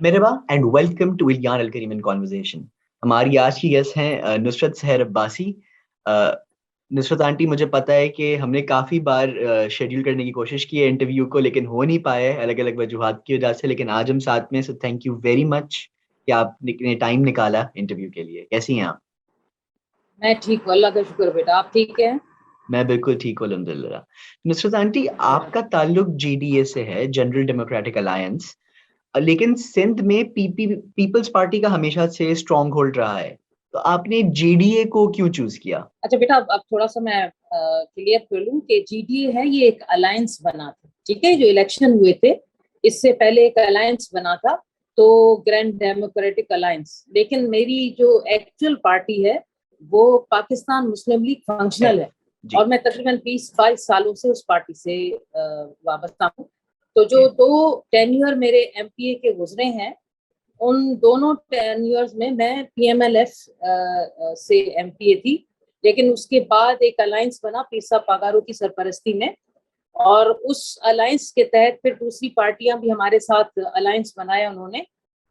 मेहरबा and welcome to Ilyan al Karim in conversation. हमारी आज की गेस्ट हैं नुसरत सहर अब्बासी। अ, नुसरत आंटी, मुझे पता है कि हमने काफ़ी बार शेड्यूल करने की कोशिश की है इंटरव्यू को, लेकिन हो नहीं पाया है अलग अलग वजूहात की वजह से। लेकिन आज हम साथ में, so thank you very much कि आपने टाइम निकाला इंटरव्यू के लिए। कैसी हैं आप? मैं ठीक हूँ, अल्लाह का शुक्र। बेटा आप ठीक है? मैं बिल्कुल ठीक हूँ, अल्हम्दुलिल्लाह। नुसरत आंटी, मेरा आपका ताल्लुक जीडीए से है, जनरल डेमोक्रेटिक अलायंस। लेकिन सिंध में पीपल्स पार्टी का हमेशा से स्ट्रॉन्ग होल्ड रहा है, तो आपने जेडीए को क्यों चूज किया? अच्छा बेटा, अब थोड़ा सा मैं क्लियर कर लूँ कि जीडीए है, ये एक अलायंस बना था। ठीक है, जो इलेक्शन हुए थे इससे पहले एक अलायंस बना था, तो ग्रैंड डेमोक्रेटिक अलायंस। लेकिन मेरी जो एक्चुअल पार्टी है वो पाकिस्तान मुस्लिम लीग है। फंक्शनल है। जी। और मैं तकरीबन 20-22 सालों से उस पार्टी से वाबस्ता हूँ। तो ओके। जो दो टेन्योर मेरे एमपीए के गुजरे हैं, उन दोनों टेन्योर्स में मैं पीएमएलएफ से एमपीए थी। लेकिन उसके बाद एक अलायंस बना पीर साहब पागारो की सरपरस्ती में, और उस अलायंस के तहत फिर दूसरी पार्टियां भी हमारे साथ अलायंस बनाया उन्होंने।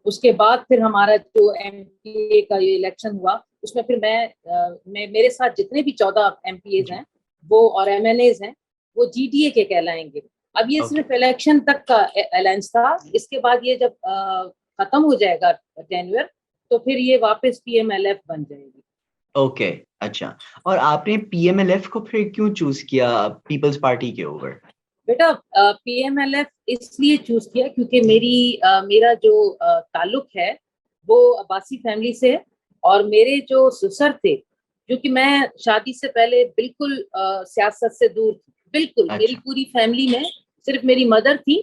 उसके बाद फिर हमारा जो एमपीए का ये इलेक्शन हुआ, उसमें फिर मैं मेरे साथ जितने भी 14 एमपीएज जी। हैं वो और एमएनएज हैं, वो जीडीए के कहलाएंगे। अब ये ओके। सिर्फ इलेक्शन तक का अलायंस था। इसके बाद ये जब खत्म हो जाएगा टेन्योर, तो फिर ये वापस पीएमएलएफ बन जाएगी। ओके। अच्छा। और आपने पीएमएलएफ को फिर क्यों चूज किया पीपल्स पार्टी के ओवर? बेटा, पीएमएलएफ इसलिए चूज किया क्योंकि मेरा जो ताल्लुक है वो अब्बासी फैमिली से है। और मेरे जो ससुर थे, जो कि मैं शादी से पहले बिल्कुल सियासत से दूर थी, बिल्कुल मेरी अच्छा। पूरी फैमिली में सिर्फ मेरी मदर थी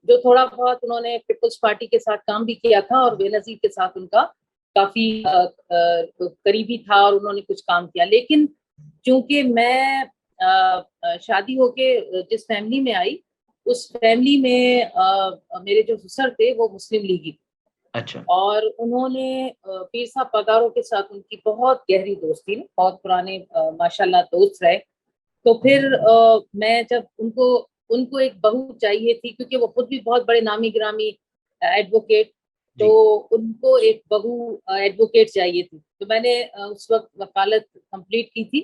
जो थोड़ा बहुत उन्होंने पीपल्स पार्टी के साथ काम भी किया था, और बेनजीर के साथ उनका काफी करीबी था और उन्होंने कुछ काम किया। लेकिन चूंकि मैं शादी होके जिस फैमिली में आई, उस फैमिली में मेरे जो ससुर थे वो मुस्लिम लीगी, अच्छा। और उन्होंने पीर साहब पगारों के साथ उनकी बहुत गहरी दोस्ती, बहुत पुराने माशाल्लाह दोस्त रहे। तो फिर मैं जब उनको उनको एक बहू चाहिए थी, क्योंकि वो खुद भी बहुत बड़े नामी गिरामी एडवोकेट, तो जी। उनको एक बहू एडवोकेट चाहिए थी। तो मैंने उस वक्त वकालत कंप्लीट की थी।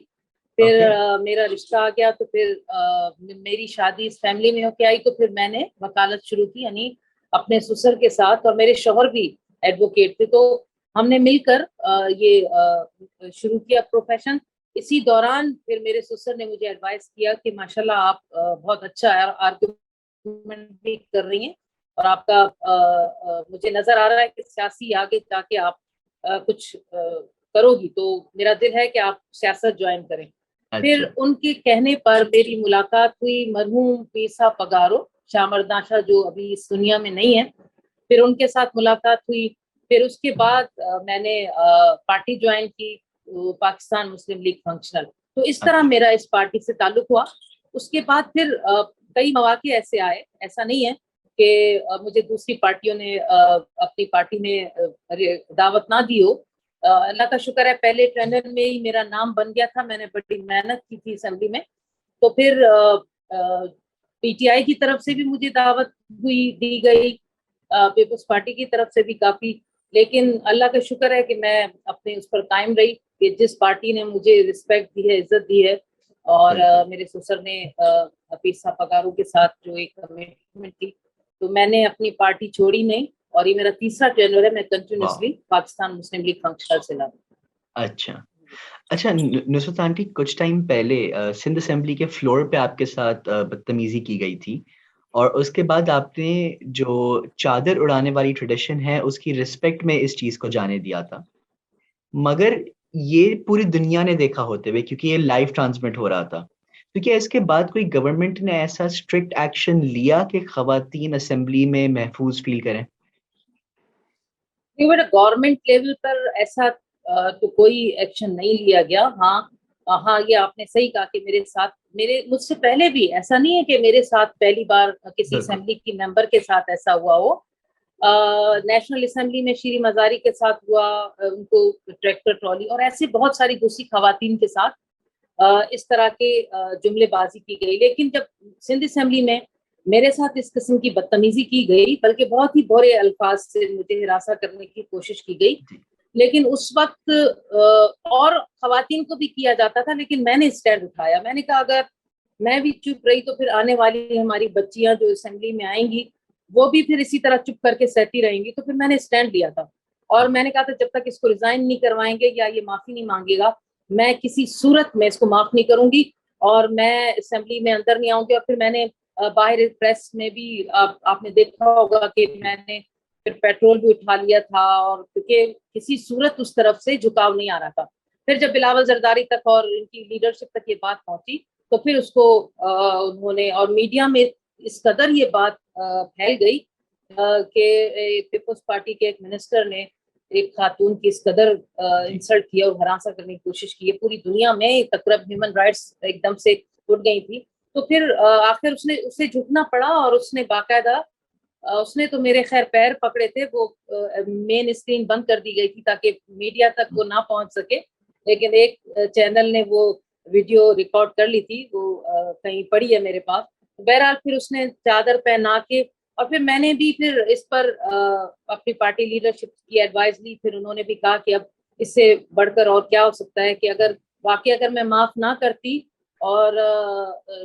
फिर ओके। मेरा रिश्ता आ गया, तो फिर मेरी शादी इस फैमिली में होके आई, तो फिर मैंने वकालत शुरू की, यानी अपने ससुर के साथ। और मेरे शौहर भी एडवोकेट थे, तो हमने मिलकर ये शुरू किया प्रोफेशन। इसी दौरान फिर मेरे ससुर ने मुझे एडवाइस किया कि माशाल्लाह आप बहुत अच्छा आर्गुमेंट भी कर रही हैं, और आपका मुझे नजर आ रहा है कि सियासी आगे जाके आप कुछ करोगी, तो मेरा दिल है कि आप सियासत ज्वाइन करें। फिर अच्छा। उनके कहने पर मेरी मुलाकात हुई मरहूम पीर साहब पगारो, शाह मर्दाना शाह, जो अभी इस दुनिया में नहीं है। फिर उनके साथ मुलाकात हुई। फिर उसके बाद मैंने पार्टी ज्वाइन की, पाकिस्तान मुस्लिम लीग फंक्शनल। तो इस तरह अच्छा। मेरा इस पार्टी से ताल्लुक हुआ। उसके बाद फिर कई मौके ऐसे आए, ऐसा नहीं है कि मुझे दूसरी पार्टियों ने अपनी पार्टी में दावत ना दी हो। अल्लाह का शुक्र है, पहले ट्रेनर में ही मेरा नाम बन गया था, मैंने बड़ी मेहनत की थी असेंबली में। तो फिर पीटीआई की तरफ से भी मुझे दावत हुई, दी गई, पीपल्स पार्टी की तरफ से भी काफी। लेकिन अल्लाह का शुक्र है कि मैं अपने उस पर कायम रही, कि जिस पार्टी ने मुझे रिस्पेक्ट दी है, इज्जत दी है, और बिल्कुल। मेरे ससुर ने पीर साहब पगारों के साथ जो एक कमिटमेंट थी, तो मैंने अपनी पार्टी छोड़ी नहीं। और ये मेरा तीसरा टेन्योर है, मैं वाह। कंटिन्यूसली पाकिस्तान मुस्लिम लीग फंक्शनल से लड़ा। अच्छा। अच्छा, नुसरत आंटी, कुछ टाइम पहले सिंध असेंबली के फ्लोर पे आपके साथ बदतमीजी की गई थी, और उसके बाद आपने जो चादर उड़ाने वाली ट्रेडिशन है उसकी रिस्पेक्ट में इस चीज को जाने दिया था। मगर ये पूरी दुनिया ने देखा होते हुए, क्योंकि ये लाइव ट्रांसमिट हो रहा था, तो क्या इसके बाद कोई गवर्नमेंट ने ऐसा स्ट्रिक्ट एक्शन लिया कि खवातीन असेंबली में महफूज फील करें? नहीं बेटा, गवर्नमेंट लेवल पर ऐसा तो कोई एक्शन नहीं लिया गया। हाँ, हाँ, ये आपने सही कहा कि मेरे मुझसे पहले भी ऐसा नहीं है कि मेरे साथ पहली बार किसी बिल्कुल। असेंबली की मेंबर के साथ ऐसा हुआ हो। नेशनल असेंबली में श्री मजारी के साथ हुआ, उनको ट्रैक्टर ट्रॉली और ऐसी बहुत सारी दूसरी खवातीन के साथ इस तरह के जुमलेबाजी की गई। लेकिन जब सिंध असेंबली में मेरे साथ इस किस्म की बदतमीजी की गई, बल्कि बहुत ही बुरे अल्फाज से मुझे हिरासा करने की कोशिश की गई। लेकिन उस वक्त और खवातीन को भी किया जाता था, लेकिन मैंने स्टैंड उठाया। मैंने कहा अगर मैं भी चुप रही तो फिर आने वाली हमारी बच्चियां जो असेंबली में आएंगी वो भी फिर इसी तरह चुप करके सहती रहेंगी। तो फिर मैंने स्टैंड लिया था और मैंने कहा था जब तक इसको रिजाइन नहीं करवाएंगे या ये माफी नहीं मांगेगा, मैं किसी सूरत में इसको माफ नहीं करूंगी और मैं असेंबली में अंदर नहीं आऊंगी। और फिर मैंने बाहर प्रेस में भी आपने देखा होगा कि मैंने फिर पेट्रोल भी उठा लिया था, और क्योंकि किसी सूरत उस तरफ से झुकाव नहीं आ रहा था। फिर जब बिलावल जरदारी तक और इनकी लीडरशिप तक ये बात पहुंची तो फिर उसको उन्होंने, और मीडिया में इस कदर ये बात फैल गई कि पीपल्स पार्टी के एक मिनिस्टर ने एक खातून की इस कदर इंसल्ट किया और हरासा करने की कोशिश की है, पूरी दुनिया में तकरीबन ह्यूमन राइट्स एकदम से उठ गई थी। तो फिर आखिर उसे झुकना पड़ा और उसने बाकायदा उसने तो मेरे खैर पैर पकड़े थे, वो मेन स्क्रीन बंद कर दी गई थी ताकि मीडिया तक वो ना पहुंच सके, लेकिन एक चैनल ने वो वीडियो रिकॉर्ड कर ली थी, वो कहीं पड़ी है मेरे पास। बहरहाल फिर उसने चादर पहना के, और फिर मैंने भी फिर इस पर अपनी पार्टी लीडरशिप की एडवाइस ली। फिर उन्होंने भी कहा कि अब इससे बढ़कर और क्या हो सकता है कि अगर मैं माफ ना करती और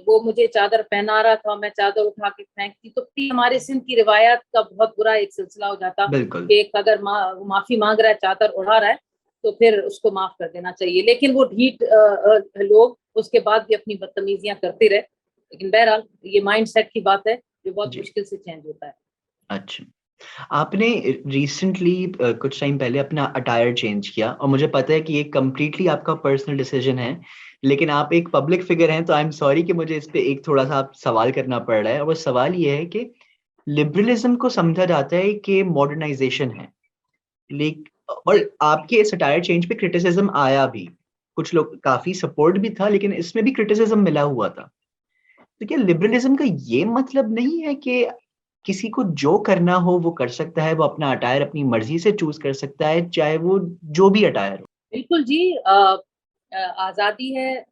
वो मुझे चादर पहना रहा था, मैं चादर उठा के फेंकती, तो हमारे सिंध की रिवायत का बहुत बुरा एक सिलसिला हो जाता कि एक अगर माफी मांग रहा है, चादर उड़ा रहा है, तो फिर उसको माफ कर देना चाहिए। लेकिन वो ढीठ लोग उसके बाद भी अपनी बदतमीजियां करते रहे। लेकिन बहरहाल ये माइंड सेट की बात है जो बहुत मुश्किल से चेंज होता है। अच्छा, आपने रिसेंटली कुछ टाइम पहले अपना अटायर चेंज किया और मुझे पता है कि ये कंप्लीटली आपका पर्सनल डिसीजन है, लेकिन आप एक पब्लिक फिगर हैं तो आई एम सॉरी कि मुझे इस पे एक थोड़ा सा सवाल करना पड़ रहा है। और वो सवाल ये है कि लिबरलिज्म को समझा जाता है कि मॉडर्नाइजेशन है, लेकिन और आपके इस अटायर चेंज पे क्रिटिसिज्म आया भी, कुछ लोग काफी सपोर्ट भी था, लेकिन इसमें भी क्रिटिसिज्म मिला हुआ था। तो क्या लिबरलिज्म का ये मतलब नहीं है कि किसी को जो करना हो वो कर सकता है, वो अपना अटायर अपनी मर्जी से चूज कर सकता है, चाहे वो जो भी अटायर हो? बिल्कुल जी, आज़ादी है,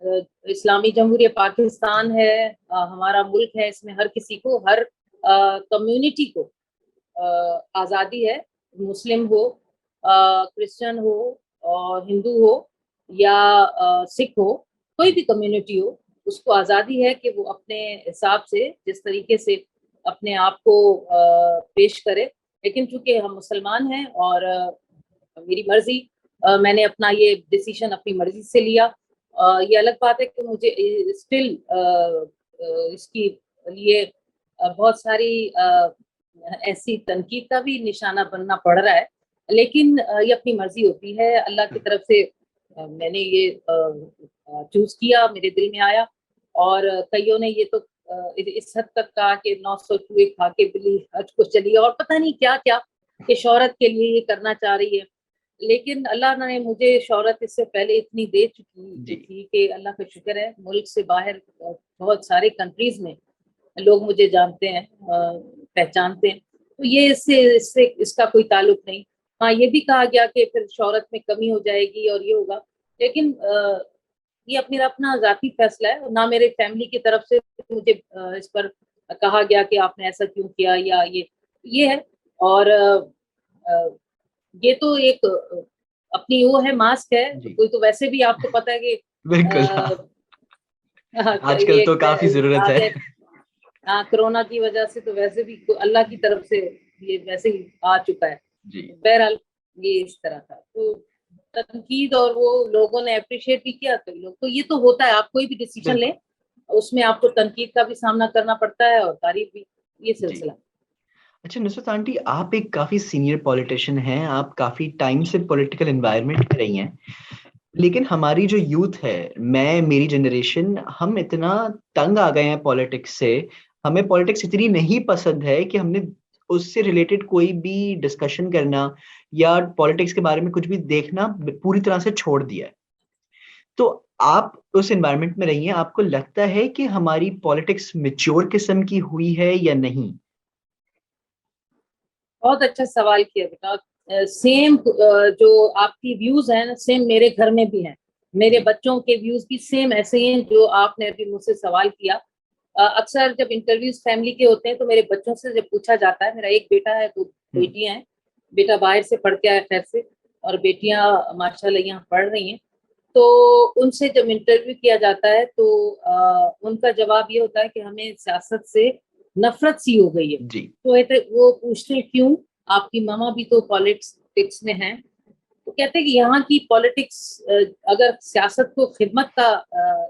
इस्लामी जमहूरियत पाकिस्तान है, हमारा मुल्क है, इसमें हर किसी को, हर कम्युनिटी को आज़ादी है। मुस्लिम हो, क्रिश्चियन हो और हिंदू हो या सिख हो, कोई भी कम्युनिटी हो, उसको आज़ादी है कि वो अपने हिसाब से जिस तरीके से अपने आप को पेश करे। लेकिन चूंकि हम मुसलमान हैं और मेरी मर्जी, मैंने अपना ये डिसीजन अपनी मर्जी से लिया। ये अलग बात है कि मुझे स्टिल इसकी लिए बहुत सारी ऐसी तनकीद का भी निशाना बनना पड़ रहा है, लेकिन ये अपनी मर्जी होती है। अल्लाह की तरफ से मैंने ये चूज किया, मेरे दिल में आया। और कईयों ने ये तो इस हद तक कहा कि 900 चूहे खा के बिल्ली हज को चली, और पता नहीं क्या क्या कि शोहरत के लिए ये करना चाह रही है। लेकिन अल्लाह ने मुझे शोहरत इससे पहले इतनी दे चुकी थी कि अल्लाह का शुक्र है, मुल्क से बाहर बहुत सारे कंट्रीज में लोग मुझे जानते हैं, पहचानते हैं। तो ये इससे इसका कोई ताल्लुक नहीं। हाँ, ये भी कहा गया कि फिर शोहरत में कमी हो जाएगी और ये होगा, लेकिन ये अपना जाती फैसला है। ना मेरे फैमिली की तरफ से मुझे इस पर कहा गया कि आपने ऐसा क्यों किया या ये है। और ये तो एक अपनी वो है, मास्क है। कोई तो वैसे भी आपको पता है कि बिल्कुल। आजकल ये तो काफी जरूरत है। हाँ, कोरोना की वजह से तो वैसे भी अल्लाह की तरफ से ये वैसे ही आ चुका है। बहरहाल ये इस तरह था, तो तनकीद और वो लोगों ने अप्रिशिएट भी किया कई लोग। तो ये तो होता है, आप कोई भी डिसीजन लें उसमें आपको तनकीद का भी सामना करना पड़ता है और तारीफ भी, ये सिलसिला। अच्छा नुसरत आंटी, आप एक काफी सीनियर पॉलिटिशियन हैं, आप काफी टाइम से पॉलिटिकल एनवायरनमेंट में रही हैं, लेकिन हमारी जो यूथ है, मेरी जनरेशन, हम इतना तंग आ गए हैं पॉलिटिक्स से, हमें पॉलिटिक्स इतनी नहीं पसंद है कि हमने उससे रिलेटेड कोई भी डिस्कशन करना या पॉलिटिक्स के बारे में कुछ भी देखना पूरी तरह से छोड़ दिया है। तो आप उस एनवायरनमेंट में रही हैं, आपको लगता है कि हमारी पॉलिटिक्स मैच्योर किस्म की हुई है या नहीं? बहुत अच्छा सवाल किया बेटा। सेम जो आपकी व्यूज हैं ना, सेम मेरे घर में भी हैं। मेरे बच्चों के व्यूज भी सेम ऐसे ही हैं जो आपने अभी मुझसे सवाल किया। अक्सर जब इंटरव्यूज फैमिली के होते हैं तो मेरे बच्चों से जब पूछा जाता है, मेरा एक बेटा है, 2 बेटियां हैं। बेटा बाहर से पढ़ के आया खैर से, और बेटियां माशाल्लाह यहाँ पढ़ रही हैं। तो उनसे जब इंटरव्यू किया जाता है तो उनका जवाब ये होता है कि हमें सियासत से नफरत सी हो गई है। जी। तो वो पूछते हैं क्यों, आपकी मामा भी तो पॉलिटिक्स में हैं। तो कहते हैं कि यहाँ की पॉलिटिक्स, अगर सियासत को खिदमत का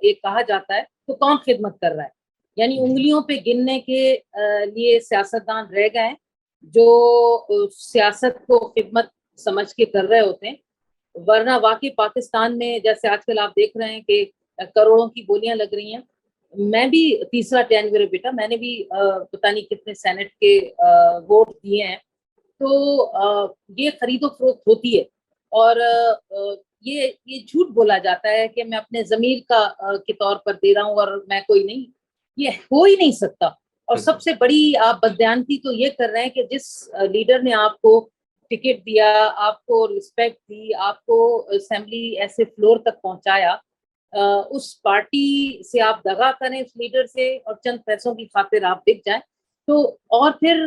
एक कहा जाता है तो कौन खिदमत कर रहा है, यानी उंगलियों पे गिनने के लिए सियासतदान रह गए जो सियासत को खिदमत समझ के कर रहे होते हैं। वरना वाकई पाकिस्तान में जैसे आजकल आप देख रहे हैं कि करोड़ों की गोलियां लग रही हैं। मैं भी तीसरा टेन्योर बेटा, मैंने भी पता नहीं कितने सेनेट के वोट दिए हैं। तो ये खरीदो फरोख्त होती है, और ये झूठ बोला जाता है कि मैं अपने जमीर का के तौर पर दे रहा हूँ और मैं कोई नहीं, ये हो ही नहीं सकता। और सबसे बड़ी आप बदयानती तो ये कर रहे हैं कि जिस लीडर ने आपको टिकट दिया, आपको रिस्पेक्ट दी, आपको असेंबली ऐसे फ्लोर तक पहुंचाया, उस पार्टी से आप दगा करें, उस लीडर से, और चंद पैसों की खातिर आप बिक जाएं। तो और फिर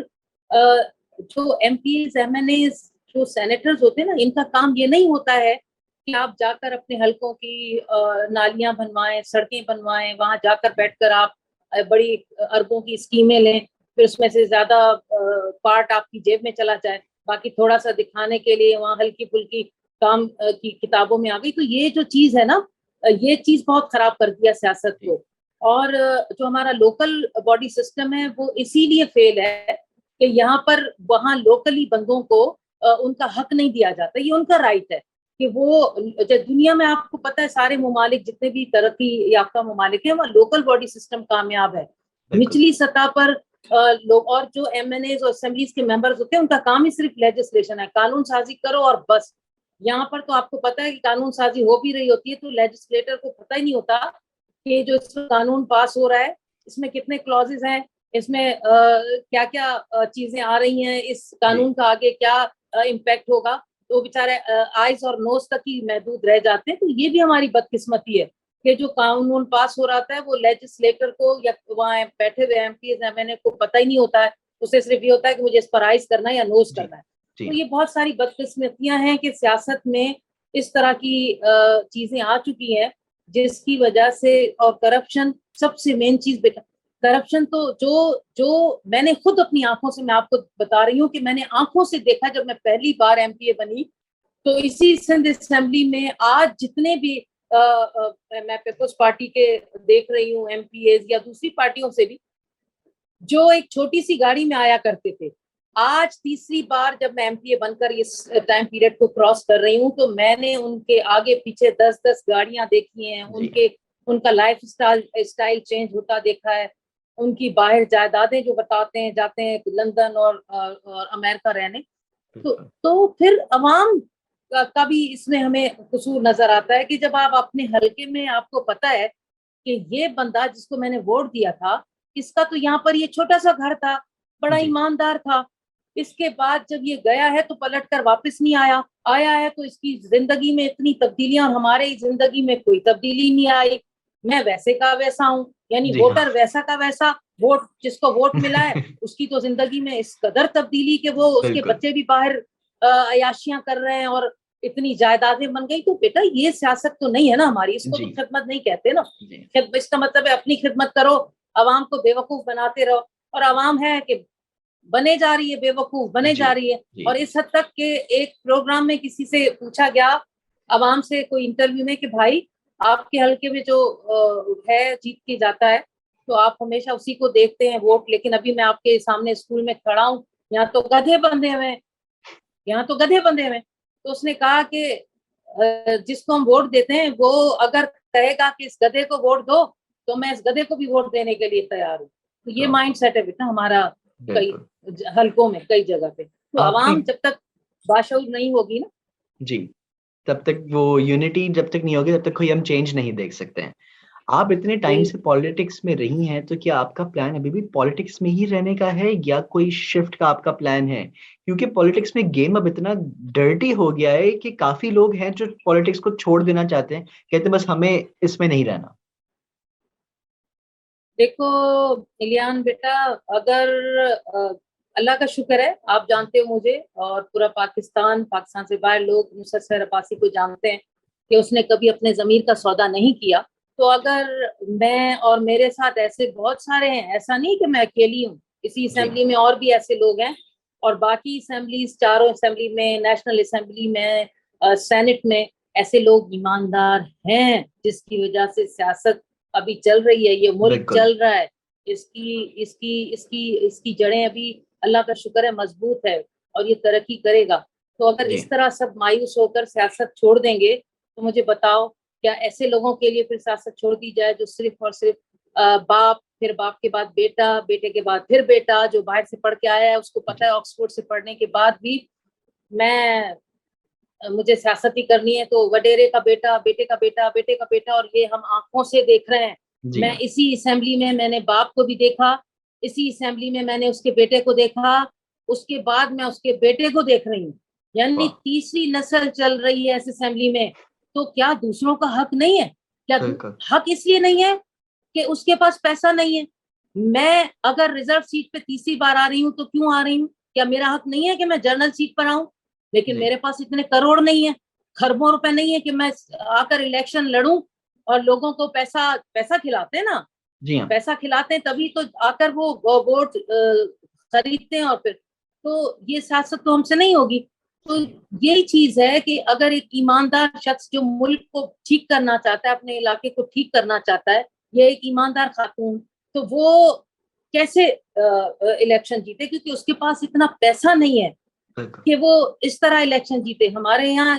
जो एमपीज, एमएनएज, जो सेनेटर्स होते हैं ना, इनका काम ये नहीं होता है कि आप जाकर अपने हलकों की नालियां बनवाएं, सड़कें बनवाएं, वहां जाकर बैठकर आप बड़ी अरबों की स्कीमें लें, फिर उसमें से ज्यादा पार्ट आपकी जेब में चला जाए, बाकी थोड़ा सा दिखाने के लिए वहां हल्की फुल्की काम की किताबों में आ गई। तो ये जो चीज है ना, ये चीज बहुत खराब कर दिया सियासत को। और जो हमारा लोकल बॉडी सिस्टम है वो इसीलिए फेल है कि यहाँ पर वहाँ लोकली बंदों को उनका हक नहीं दिया जाता। ये उनका राइट है कि वो, दुनिया में आपको पता है सारे ममालिक, जितने भी तरक्की याफ्ता ममालिक हैं, वहाँ लोकल बॉडी सिस्टम कामयाब है। निचली सतह पर लोग, और जो एमएनएज और असेंबलीज के मेंबर्स होते हैं, उनका काम ही सिर्फ लेजिस्लेशन है, कानून साजी करो और बस। यहाँ पर तो आपको पता है कि कानून साजी हो भी रही होती है तो लेजिस्लेटर को पता ही नहीं होता कि जो इसमें कानून पास हो रहा है इसमें कितने क्लॉजेस हैं, इसमें क्या क्या चीजें आ रही हैं, इस कानून का आगे क्या इम्पैक्ट होगा। तो बेचारे आइज और नोज तक ही महदूद रह जाते हैं। तो ये भी हमारी बदकिस्मती है कि जो कानून पास हो रहा है वो लेजिस्लेटर को या वहाँ बैठे हुए एमपी एमएनए को पता ही नहीं होता है। उसे सिर्फ ये होता है कि मुझे इस पर आइज करना है या नोज करना है। तो ये बहुत सारी बदकिस्मतियां हैं कि सियासत में इस तरह की चीजें आ चुकी हैं जिसकी वजह से, और करप्शन सबसे मेन चीज बेटा, करप्शन तो जो जो मैंने खुद अपनी आंखों से, मैं आपको बता रही हूँ कि मैंने आंखों से देखा जब मैं पहली बार एमपीए बनी। तो इसी सिंध असेंबली में आज जितने भी मैं पीपल्स पार्टी के देख रही हूँ एमपीए या दूसरी पार्टियों से भी, जो एक छोटी सी गाड़ी में आया करते थे, आज तीसरी बार जब मैं एमपीए बनकर इस टाइम पीरियड को क्रॉस कर रही हूँ तो मैंने उनके आगे पीछे 10-10 गाड़ियां देखी हैं, उनका लाइफ स्टाइल चेंज होता देखा है, उनकी बाहर जायदादें जो बताते हैं, जाते हैं लंदन और अमेरिका रहने। तो फिर अवाम का भी इसमें हमें कसूर नजर आता है कि जब आप अपने हलके में, आपको पता है कि ये बंदा जिसको मैंने वोट दिया था, इसका तो यहाँ पर ये छोटा सा घर था, बड़ा ईमानदार था, इसके बाद जब ये गया है तो पलट कर वापस नहीं आया, आया है तो इसकी जिंदगी में इतनी तब्दीलियां, और हमारे जिंदगी में कोई तब्दीली नहीं आई। मैं वैसे का वैसा हूँ, यानी वोटर वैसा का वैसा, वोट जिसको वोट मिला है उसकी तो जिंदगी में इस कदर तब्दीली कि वो, उसके बच्चे भी बाहर अयाशियां कर रहे हैं और इतनी जायदादें बन गई। तो बेटा ये सियासत तो नहीं है ना हमारी, इसको तो खिदमत नहीं कहते ना। इसका मतलब है अपनी खिदमत करो, अवाम को बेवकूफ बनाते रहो, और अवाम है कि बने जा रही है, बेवकूफ बने जा रही है। और इस हद तक के एक प्रोग्राम में किसी से पूछा गया, अवाम से कोई इंटरव्यू में, कि भाई आपके हल्के में जो है जीत के जाता है तो आप हमेशा उसी को देखते हैं वोट, लेकिन अभी मैं आपके सामने स्कूल में खड़ा हूँ, यहाँ तो गधे बंधे हुए हैं, यहाँ तो गधे बंधे हुए हैं। तो उसने कहा कि जिसको हम वोट देते हैं वो अगर कहेगा कि इस गधे को वोट दो तो मैं इस गधे को भी वोट देने के लिए तैयार हूँ। तो ये माइंड सेट है बेटा हमारा कई हलकों में, कई जगह पे। तो आवाम जब तक बाशऊर नहीं होगी ना जी, तब तक वो यूनिटी जब तक नहीं होगी तब तक कोई हम चेंज नहीं देख सकते हैं। आप इतने टाइम से पॉलिटिक्स में रही हैं, तो क्या आपका प्लान अभी भी पॉलिटिक्स में ही रहने का है या कोई शिफ्ट का आपका प्लान है? क्योंकि पॉलिटिक्स में गेम अब इतना डर्टी हो गया है कि काफ़ी लोग हैं जो पॉलिटिक्स को छोड़ देना चाहते हैं, कहते हैं बस हमें इसमें नहीं रहना। देखो इलियान बेटा, अगर अल्लाह का शुक्र है, आप जानते हो मुझे और पूरा पाकिस्तान से बाहर लोग नुसरत सहर अब्बासी को जानते हैं कि उसने कभी अपने जमीर का सौदा नहीं किया। तो अगर मैं और मेरे साथ ऐसे बहुत सारे हैं, ऐसा नहीं कि मैं अकेली हूँ, इसी जी असेंबली में और भी ऐसे लोग हैं, और बाकी असेंबलीज, चारों असेंबली में, नेशनल असेंबली में, सेनेट में ऐसे लोग ईमानदार हैं जिसकी वजह से सियासत अभी चल रही है, ये मुल्क बिल्कुल। चल रहा है। इसकी इसकी इसकी इसकी जड़ें अभी अल्लाह का शुक्र है मजबूत है, और ये तरक्की करेगा। तो अगर जी इस तरह सब मायूस होकर सियासत छोड़ देंगे, तो मुझे बताओ, क्या ऐसे लोगों के लिए फिर सियासत छोड़ दी जाए जो सिर्फ और सिर्फ बाप, फिर बाप के बाद बेटा, बेटे के बाद फिर बेटा, जो बाहर से पढ़ के आया है, उसको पता जी है ऑक्सफोर्ड से पढ़ने के बाद भी मैं मुझे सियासत ही करनी है, तो वडेरे का बेटा, बेटे का बेटा, बेटे का बेटा, और ये हम आंखों से देख रहे हैं। जी मैं इसी असेंबली में मैंने बाप को भी देखा, इसी असेंबली में मैंने उसके बेटे को देखा, उसके बाद मैं उसके बेटे को देख रही हूँ, यानी वाह। तीसरी नस्ल चल रही है इस असेंबली में। तो क्या दूसरों का हक नहीं है? क्या बिल्कुल। हक इसलिए नहीं है कि उसके पास पैसा नहीं है? मैं अगर रिजर्व सीट पे तीसरी बार आ रही हूँ तो क्यों आ रही हूँ? क्या मेरा हक नहीं है कि मैं जनरल सीट पर आऊं? लेकिन जी मेरे पास इतने करोड़ नहीं है, खरबों रुपए नहीं है कि मैं आकर इलेक्शन लड़ूं। और लोगों को पैसा पैसा खिलाते हैं ना, जी हाँ। पैसा खिलाते हैं तभी तो आकर वो वोट खरीदते हैं, और फिर तो ये सियासत तो हमसे नहीं होगी। तो जी यही चीज है कि अगर एक ईमानदार शख्स जो मुल्क को ठीक करना चाहता है, अपने इलाके को ठीक करना चाहता है, ये एक ईमानदार खातून, तो वो कैसे इलेक्शन जीते? क्योंकि उसके पास इतना पैसा नहीं है बिल्कुल। कि वो इस तरह इलेक्शन जीते। हमारे यहाँ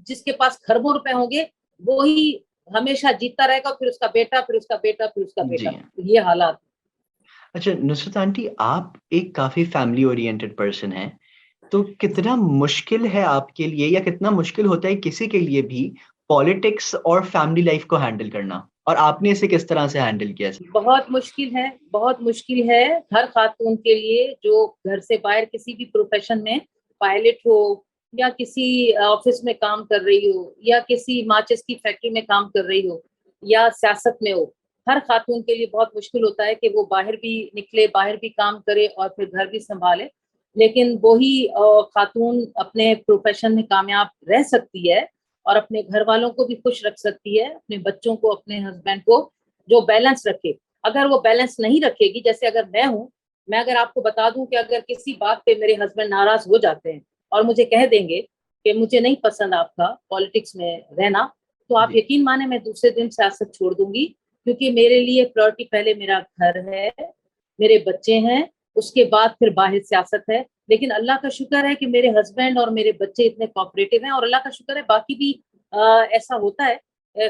जिसके पास खरबों रुपए होंगे वो ही हमेशा जीतता रहेगा, फिर उसका बेटा, फिर उसका बेटा, फिर उसका बेटा, जी हाँ। तो ये हालात। अच्छा नुसरत आंटी, आप एक काफ़ी फैमिली ओरिएंटेड पर्सन हैं, तो कितना मुश्किल है आपके लिए या कितना मुश्किल होता है किसी के लिए भी पॉलिटिक्स और फैमिली लाइफ को हैंडल करना? और आपने इसे किस तरह से हैंडल किया? बहुत मुश्किल है, बहुत मुश्किल है हर खातून के लिए जो घर से बाहर किसी भी प्रोफेशन में, पायलट हो या किसी ऑफिस में काम कर रही हो या किसी माचिस की फैक्ट्री में काम कर रही हो या सियासत में हो, हर खातून के लिए बहुत मुश्किल होता है कि वो बाहर भी निकले, बाहर भी काम करे और फिर घर भी संभाले। लेकिन वही खातून अपने प्रोफेशन में कामयाब रह सकती है और अपने घर वालों को भी खुश रख सकती है, अपने बच्चों को, अपने हस्बैंड को, जो बैलेंस रखे। अगर वो बैलेंस नहीं रखेगी, जैसे अगर मैं हूं, मैं अगर आपको बता दूं कि अगर किसी बात पे मेरे हस्बैंड नाराज हो जाते हैं और मुझे कह देंगे कि मुझे नहीं पसंद आपका पॉलिटिक्स में रहना, तो आप जी यकीन माने मैं दूसरे दिन सियासत छोड़ दूंगी। क्योंकि मेरे लिए प्रायोरिटी पहले मेरा घर है, मेरे बच्चे हैं, उसके बाद फिर बाहर सियासत है। लेकिन अल्लाह का शुक्र है कि मेरे हस्बैंड और मेरे बच्चे इतने कोऑपरेटिव हैं, और अल्लाह का शुक्र है बाकी भी ऐसा होता है,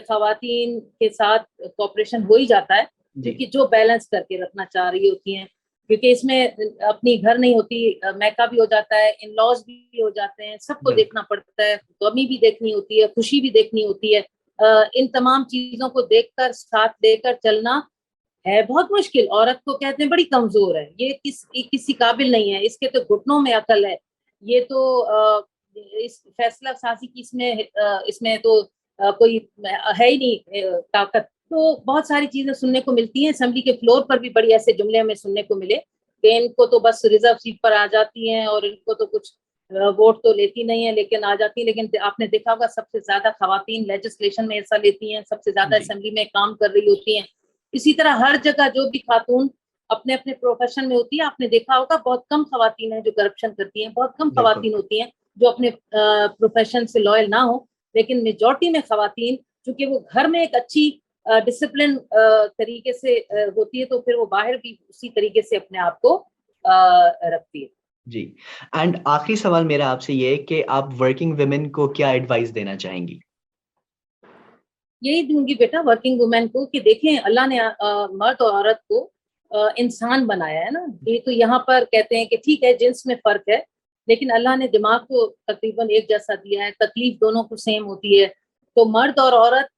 खवातीन के साथ कोऑपरेशन हो ही जाता है, जी क्योंकि जो बैलेंस करके रखना चाह रही होती हैं। क्योंकि इसमें अपनी घर नहीं होती, मैका भी हो जाता है, इन लॉज भी हो जाते हैं, सबको बिल्कुल। देखना पड़ता है, गमी भी देखनी होती है, खुशी भी देखनी होती है। इन तमाम चीजों को देखकर, साथ देकर चलना है बहुत मुश्किल। औरत को कहते हैं बड़ी कमजोर है, ये किसी काबिल नहीं है, इसके तो घुटनों में अकल है, ये तो इस फैसला साजी की इसमें तो कोई है ही नहीं ताकत। तो बहुत सारी चीजें सुनने को मिलती हैं, असेंबली के फ्लोर पर भी बड़ी ऐसे जुमले हमें सुनने को मिले कि इनको तो बस रिजर्व सीट पर आ जाती हैं और इनको तो कुछ वोट तो लेती नहीं है लेकिन आ जाती है। लेकिन आपने देखा होगा सबसे ज्यादा खवातीन लेजिस्लेशन में हिस्सा लेती हैं, सबसे ज्यादा जी असेंबली में काम कर रही होती हैं। इसी तरह हर जगह जो भी खातून अपने अपने प्रोफेशन में होती है, आपने देखा होगा बहुत कम खवातीन हैं जो करप्शन करती हैं, बहुत कम बिल्कुल। खवातीन होती हैं जो अपने प्रोफेशन से लॉयल ना हो। लेकिन मेजोरिटी में खवातीन, चूंकि वो घर में एक अच्छी डिसिप्लिन तरीके से होती है, तो फिर वो बाहर भी उसी तरीके से अपने आप को रखती है। जी एंड आखिरी सवाल मेरा आपसे ये है कि आप वर्किंग वुमेन को क्या एडवाइस देना चाहेंगी? यही दूंगी बेटा वर्किंग वुमेन को कि देखें, अल्लाह ने मर्द और औरत को इंसान बनाया है ना। ये तो यहाँ पर कहते हैं कि ठीक है जिन्स में फर्क है, लेकिन अल्लाह ने दिमाग को तकरीबन एक जैसा दिया है, तकलीफ दोनों को सेम होती है। तो मर्द और औरत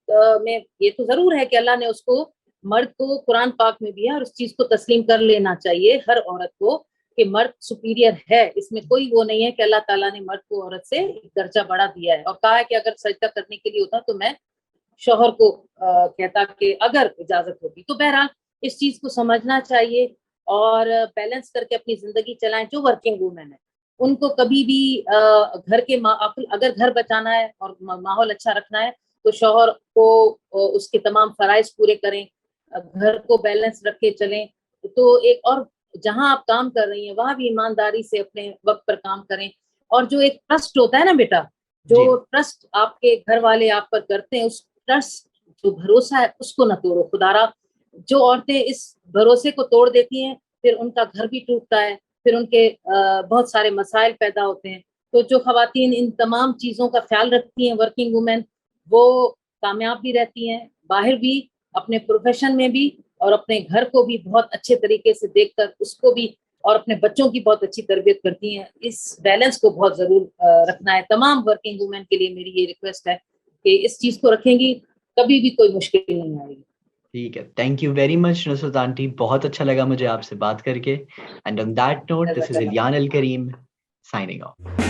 में ये तो जरूर है कि अल्लाह ने उसको, मर्द को कुरान पाक में भी है और उस चीज को तस्लीम कर लेना चाहिए हर औरत को कि मर्द सुपीरियर है। इसमें कोई वो नहीं है कि अल्लाह ताला ने मर्द को औरत से एक दर्जा बढ़ा दिया है, और कहा है कि अगर सजदा करने के लिए होता तो मैं शौहर को कहता कि अगर इजाजत होती। तो बहरहाल इस चीज को समझना चाहिए और बैलेंस करके अपनी जिंदगी चलाएं। जो वर्किंग वुमेन है उनको कभी भी घर के अगर घर बचाना है और माहौल अच्छा रखना है तो शौहर को उसके तमाम फराइज पूरे करें, घर को बैलेंस रख के चलें। तो एक और जहां आप काम कर रही हैं वहां भी ईमानदारी से अपने वक्त पर काम करें। और जो एक ट्रस्ट होता है ना बेटा, जी, जो ट्रस्ट आपके घर वाले आप पर करते हैं, उस ट्रस्ट जो भरोसा है उसको ना तोड़ो खुदारा। जो औरतें इस भरोसे को तोड़ देती हैं फिर उनका घर भी टूटता है, फिर उनके बहुत सारे मसाइल पैदा होते हैं। तो जो खवातीन इन तमाम चीजों का ख्याल रखती हैं, वर्किंग वुमेन, वो कामयाब भी रहती हैं बाहर भी, अपने प्रोफेशन में भी, और अपने घर को भी बहुत अच्छे तरीके से देखकर उसको भी, और अपने बच्चों की बहुत अच्छी तरबियत करती हैं। इस बैलेंस को बहुत जरूर रखना है। तमाम वर्किंग वुमेन के लिए मेरी ये रिक्वेस्ट है कि इस चीज को रखेंगी, कभी भी कोई मुश्किल नहीं आएगी। ठीक है। Thank you very much Nusrat aunty, बहुत अच्छा लगा मुझे आपसे बात करके। And on that note, this is जज़ाकल्लाह। Ilyan al Karim signing of.